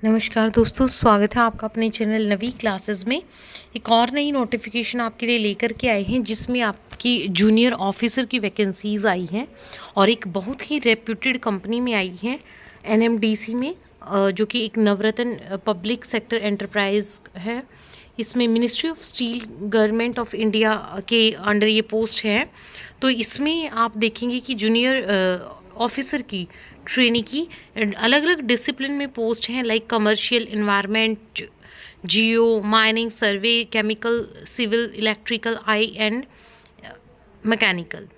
नमस्कार दोस्तों, स्वागत है आपका अपने चैनल नवी क्लासेस में। एक और नई नोटिफिकेशन आपके लिए लेकर के आए हैं जिसमें आपकी जूनियर ऑफिसर की वैकेंसीज़ आई हैं और एक बहुत ही रेप्यूटेड कंपनी में आई हैं एनएमडीसी में, जो कि एक नवरत्न पब्लिक सेक्टर एंटरप्राइज है। इसमें ministry of steel government of India के अंडर ये पोस्ट है। तो इसमें आप देखेंगे कि जूनियर ऑफिसर की ट्रेनी की अलग अलग डिसिप्लिन में पोस्ट हैं, like commercial, environment, geo, mining, survey, chemical, civil, electrical, I and mechanical.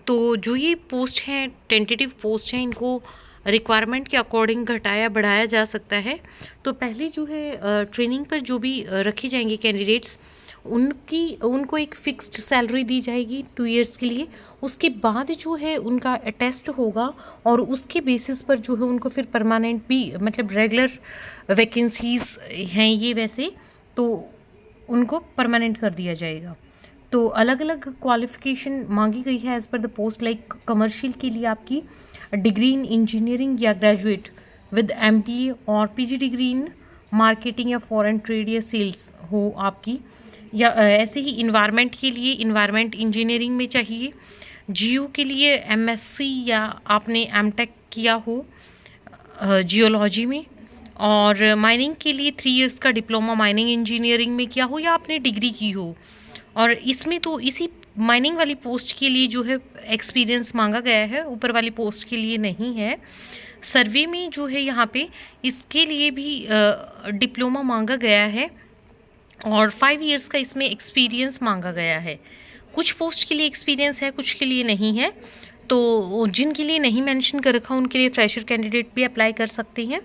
तो जो ये पोस्ट हैं टेंटेटिव पोस्ट हैं, इनको रिक्वायरमेंट के अकॉर्डिंग घटाया बढ़ाया जा सकता है। तो पहले जो है ट्रेनिंग पर जो भी रखे जाएंगे कैंडिडेट्स, उनको एक फिक्स्ड सैलरी दी जाएगी 2 इयर्स के लिए। उसके बाद जो है उनका टेस्ट होगा और उसके बेसिस पर जो है उनको फिर परमानेंट भी, मतलब रेगुलर वैकेंसीज हैं ये वैसे, तो उनको परमानेंट कर दिया जाएगा। तो अलग अलग क्वालिफिकेशन मांगी गई है as per the post. Like commercial के लिए आपकी डिग्री इन इंजीनियरिंग या ग्रेजुएट विद एमबीए और पीजी डिग्री इन मार्केटिंग या फॉरेन ट्रेड या सेल्स हो आपकी, या ऐसे ही इन्वायरमेंट के लिए इन्वायरमेंट इंजीनियरिंग में चाहिए। जियो के लिए एमएससी या आपने एमटेक किया हो जियोलॉजी में। और माइनिंग के लिए 3 इयर्स का डिप्लोमा माइनिंग इंजीनियरिंग में किया हो या आपने डिग्री की हो। और इसमें तो इसी माइनिंग वाली पोस्ट के लिए जो है एक्सपीरियंस मांगा गया है, ऊपर वाली पोस्ट के लिए नहीं है। सर्वे में जो है यहाँ पे इसके लिए भी डिप्लोमा मांगा गया है और 5 इयर्स का इसमें एक्सपीरियंस मांगा गया है। कुछ पोस्ट के लिए एक्सपीरियंस है, कुछ के लिए नहीं है। तो जिनके लिए नहीं मेंशन कर रखा उनके लिए फ्रेशर कैंडिडेट भी अप्लाई कर सकते हैं।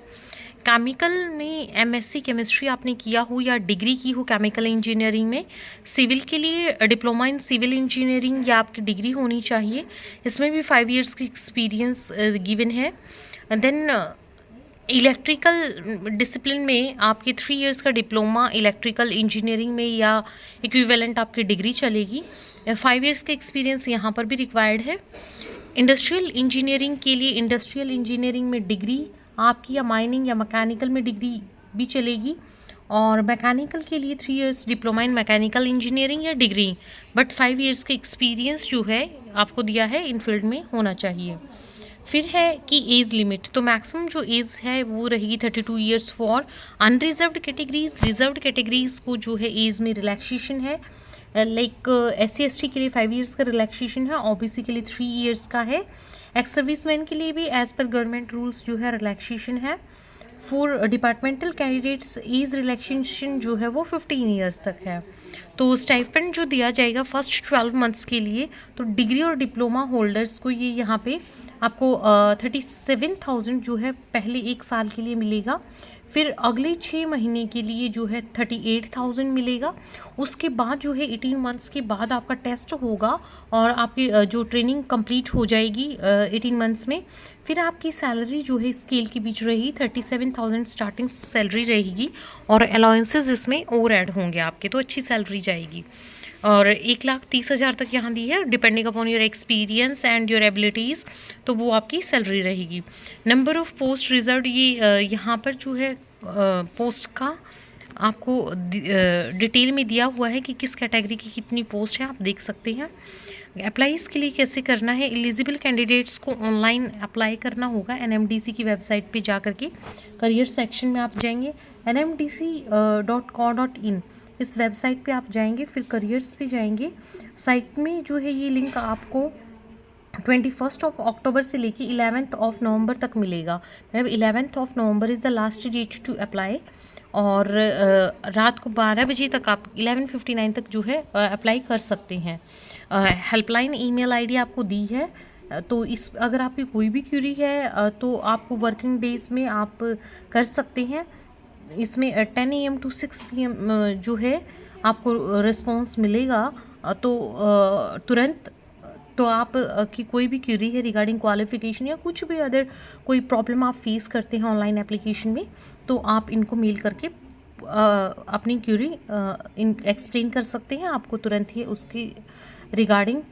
केमिकल में एमएससी केमिस्ट्री आपने किया हो या डिग्री की हो केमिकल इंजीनियरिंग में। सिविल के लिए डिप्लोमा इन सिविल इंजीनियरिंग या आपकी डिग्री होनी चाहिए। इसमें भी 5 इयर्स की एक्सपीरियंस गिवन है। देन इलेक्ट्रिकल डिसिप्लिन में आपके 3 इयर्स का डिप्लोमा इलेक्ट्रिकल इंजीनियरिंग में या इक्विवेलेंट आपकी डिग्री चलेगी। 5 इयर्स का एक्सपीरियंस यहाँ पर भी रिक्वायर्ड है। इंडस्ट्रियल इंजीनियरिंग के लिए इंडस्ट्रियल इंजीनियरिंग में डिग्री आपकी या माइनिंग या मैकेनिकल में डिग्री भी चलेगी। और मैकेनिकल के लिए 3 years diploma in mechanical engineering या डिग्री, बट 5 इयर्स का एक्सपीरियंस जो है आपको दिया है इन फील्ड में होना चाहिए। फिर है कि एज लिमिट, तो मैक्सिमम जो एज है वो रहेगी 32 years for unreserved categories. Reserved categories को जो है एज में रिलैक्सेशन है। लाइक SC/ST के लिए 5 इयर्स का रिलैक्सेशन है, OBC के लिए 3 इयर्स का है। एक्स सर्विसमैन के लिए भी एज पर गवर्नमेंट रूल्स जो है रिलैक्सेशन है। For departmental candidates age relaxation जो है वो 15 इयर्स तक है। तो स्टाइपेंड जो दिया जाएगा फर्स्ट 12 मंथ्स के लिए, तो डिग्री और डिप्लोमा होल्डर्स को ये यहाँ पे आपको 37,000 जो है पहले 1 साल के लिए मिलेगा। फिर अगले 6 महीने के लिए जो है 38,000 मिलेगा। उसके बाद जो है 18 मंथ्स के बाद आपका टेस्ट होगा और आपकी जो ट्रेनिंग कंप्लीट हो जाएगी 18 मंथ्स में। फिर आपकी सैलरी जो है स्केल के बीच रहेगी, 37,000 स्टार्टिंग सैलरी रहेगी और अलाउंसेस इसमें और ऐड होंगे आपके, तो अच्छी सैलरी जाएगी। और 1,30,000 तक यहाँ दी है, depending upon your experience and your abilities, तो वो आपकी सैलरी रहेगी। नंबर ऑफ़ पोस्ट रिजर्व, ये यहाँ पर जो है पोस्ट का आपको डिटेल में दिया हुआ है कि किस कैटेगरी की कितनी पोस्ट है, आप देख सकते हैं। अप्लाई इसके लिए कैसे करना है, एलिजिबल कैंडिडेट्स को ऑनलाइन अप्लाई करना होगा NMDC की वेबसाइट पे जा करके। करियर सेक्शन में आप जाएंगे, nmdc.co.in, इस वेबसाइट पे आप जाएंगे, फिर करियर्स पे जाएंगे। साइट में जो है ये लिंक आपको 21 अक्टूबर से लेके 11 नवंबर तक मिलेगा। मतलब 11 November is the last date to apply. और रात को 12 बजे तक आप 11:59 तक जो है अप्लाई कर सकते हैं। हेल्पलाइन ईमेल आईडी आपको दी है। तो इस अगर आपकी कोई भी क्यूरी है तो आपको वर्किंग डेज में आप कर सकते हैं। इसमें 10 AM to 6 PM जो है आपको रिस्पॉन्स मिलेगा। तो तुरंत, तो आप की कोई भी क्यूरी है रिगार्डिंग क्वालिफिकेशन या कुछ भी अदर कोई प्रॉब्लम आप फेस करते हैं ऑनलाइन एप्लीकेशन में, तो आप इनको मेल करके अपनी क्यूरी एक्सप्लेन कर सकते हैं। आपको तुरंत ही उसकी रिगार्डिंग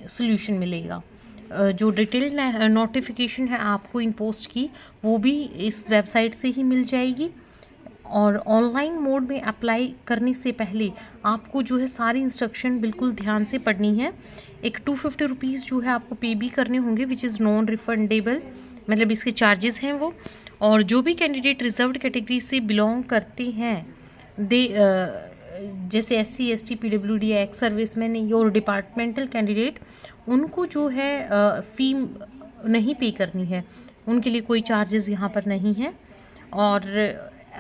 सोल्यूशन मिलेगा। जो डिटेल्ड नोटिफिकेशन है आपको इन पोस्ट की, वो भी इस वेबसाइट से ही मिल जाएगी। और ऑनलाइन मोड में अप्लाई करने से पहले आपको जो है सारी इंस्ट्रक्शन बिल्कुल ध्यान से पढ़नी है। एक 250 रुपीज़ जो है आपको पे भी करने होंगे, विच इज़ नॉन रिफंडेबल, मतलब इसके चार्जेस हैं वो। और जो भी कैंडिडेट रिजर्व्ड कैटेगरी से बिलोंग करते हैं, दे जैसे SC ST PWD ex serviceman और डिपार्टमेंटल कैंडिडेट, उनको जो है फ़ी नहीं पे करनी है, उनके लिए कोई चार्जेस यहाँ पर नहीं है। और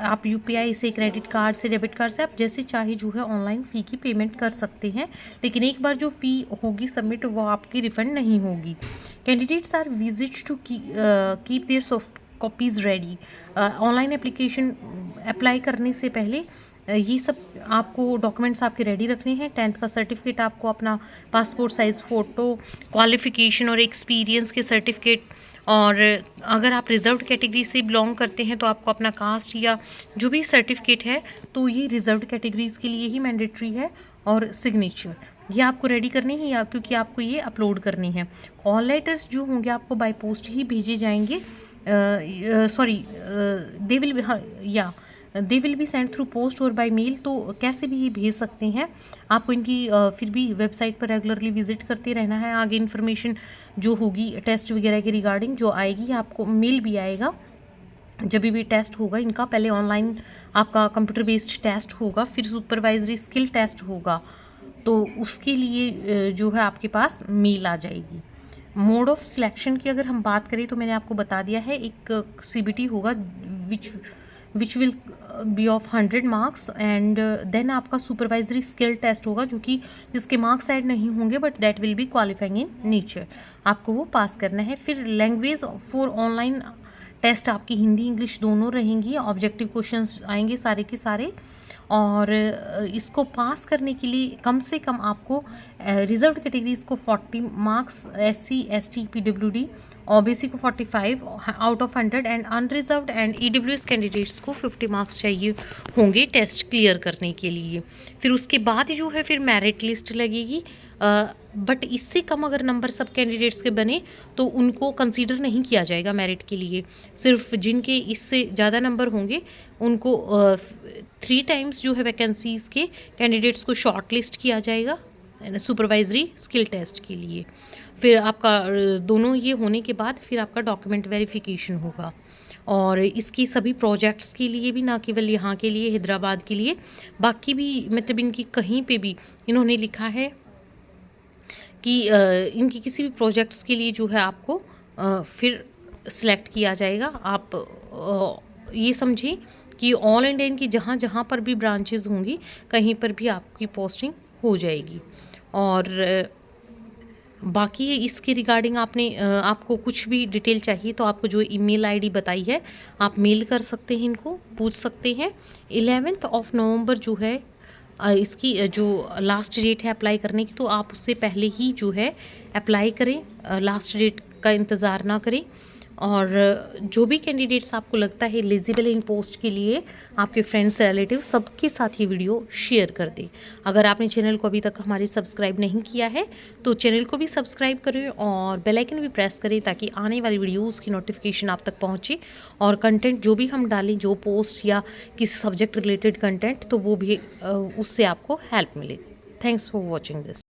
आप UPI से, क्रेडिट कार्ड से, डेबिट कार्ड से आप जैसे चाहे जो है ऑनलाइन फ़ी की पेमेंट कर सकते हैं, लेकिन एक बार जो फ़ी होगी सबमिट वो आपकी रिफ़ंड नहीं होगी। Candidates are visit to keep their soft copies ready. Online application apply करने से पहले ये सब आपको डॉक्यूमेंट्स आपके रेडी रखने हैं। 10th का सर्टिफिकेट आपको, अपना पासपोर्ट साइज़ फ़ोटो, क्वालिफ़िकेशन और एक्सपीरियंस के सर्टिफिकेट, और अगर आप रिज़र्व्ड कैटेगरी से बिलोंग करते हैं तो आपको अपना कास्ट या जो भी सर्टिफिकेट है, तो ये रिज़र्व्ड कैटेगरीज़ के लिए ही मैंडेटरी है। और सिग्नेचर ये आपको रेडी करने हैं, या क्योंकि आपको ये अपलोड करने हैं। कॉल लेटर्स जो होंगे आपको बाय पोस्ट ही भेजे जाएंगे। They will be send through post और बाय मेल, तो कैसे भी ये भेज सकते हैं। आपको इनकी फिर भी वेबसाइट पर रेगुलरली विजिट करते रहना है। आगे इन्फॉर्मेशन जो होगी टेस्ट वगैरह के रिगार्डिंग जो आएगी, आपको मेल भी आएगा। जब भी टेस्ट होगा इनका, पहले ऑनलाइन आपका कंप्यूटर बेस्ड टेस्ट होगा, फिर सुपरवाइजरी स्किल टेस्ट होगा, तो उसके लिए जो है आपके पास मेल आ जाएगी। मोड ऑफ सिलेक्शन की अगर हम बात करें तो मैंने आपको बता दिया है, एक CBT होगा which will be of 100 marks, and then आपका सुपरवाइजरी स्किल टेस्ट होगा, जो कि जिसके मार्क्स ऐड नहीं होंगे but that will be qualifying in nature, आपको वो पास करना है। फिर लैंग्वेज फॉर ऑनलाइन टेस्ट आपकी हिंदी इंग्लिश दोनों रहेंगी। ऑब्जेक्टिव क्वेश्चंस आएंगे सारे के सारे, और इसको पास करने के लिए कम से कम आपको रिजर्व्ड कैटेगरीज को 40 marks, SC ST PWD OBC को 45 out of 100, and unreserved and EWS candidates को 50 मार्क्स चाहिए होंगे टेस्ट क्लियर करने के लिए। फिर उसके बाद जो है फिर मेरिट लिस्ट लगेगी, बट इससे कम अगर नंबर सब कैंडिडेट्स के बने तो उनको कंसीडर नहीं किया जाएगा मेरिट के लिए। सिर्फ जिनके इससे ज़्यादा नंबर होंगे उनको 3 टाइम्स जो है वैकेंसीज़ के कैंडिडेट्स को शॉर्ट लिस्ट किया जाएगा सुपरवाइजरी स्किल टेस्ट के लिए। फिर आपका दोनों ये होने के बाद फिर आपका डॉक्यूमेंट वेरिफिकेशन होगा। और इसकी सभी प्रोजेक्ट्स के लिए भी, ना केवल यहाँ के लिए हैदराबाद के लिए, बाकी भी मतलब इनकी कहीं पे भी इन्होंने लिखा है कि इनकी किसी भी प्रोजेक्ट्स के लिए जो है आपको फिर सिलेक्ट किया जाएगा। आप ये समझें कि ऑल इंडिया इनकी जहाँ जहाँ पर भी ब्रांचेज होंगी कहीं पर भी आपकी पोस्टिंग हो जाएगी। और बाकी इसके रिगार्डिंग आपको कुछ भी डिटेल चाहिए तो आपको जो ईमेल आईडी बताई है आप मेल कर सकते हैं, इनको पूछ सकते हैं। 11 नवंबर जो है इसकी जो लास्ट डेट है अप्लाई करने की, तो आप उससे पहले ही जो है अप्लाई करें, लास्ट डेट का इंतज़ार ना करें। और जो भी कैंडिडेट्स आपको लगता है एलिजिबल इन पोस्ट के लिए, आपके फ्रेंड्स रिलेटिव सबके साथ ये वीडियो शेयर कर दें। अगर आपने चैनल को अभी तक हमारे सब्सक्राइब नहीं किया है तो चैनल को भी सब्सक्राइब करें और बेल आइकन भी प्रेस करें, ताकि आने वाली वीडियोज़ की नोटिफिकेशन आप तक पहुँचे। और कंटेंट जो भी हम डालें, जो पोस्ट या किसी सब्जेक्ट रिलेटेड कंटेंट, तो वो भी उससे आपको हेल्प मिले। Thanks for watching this.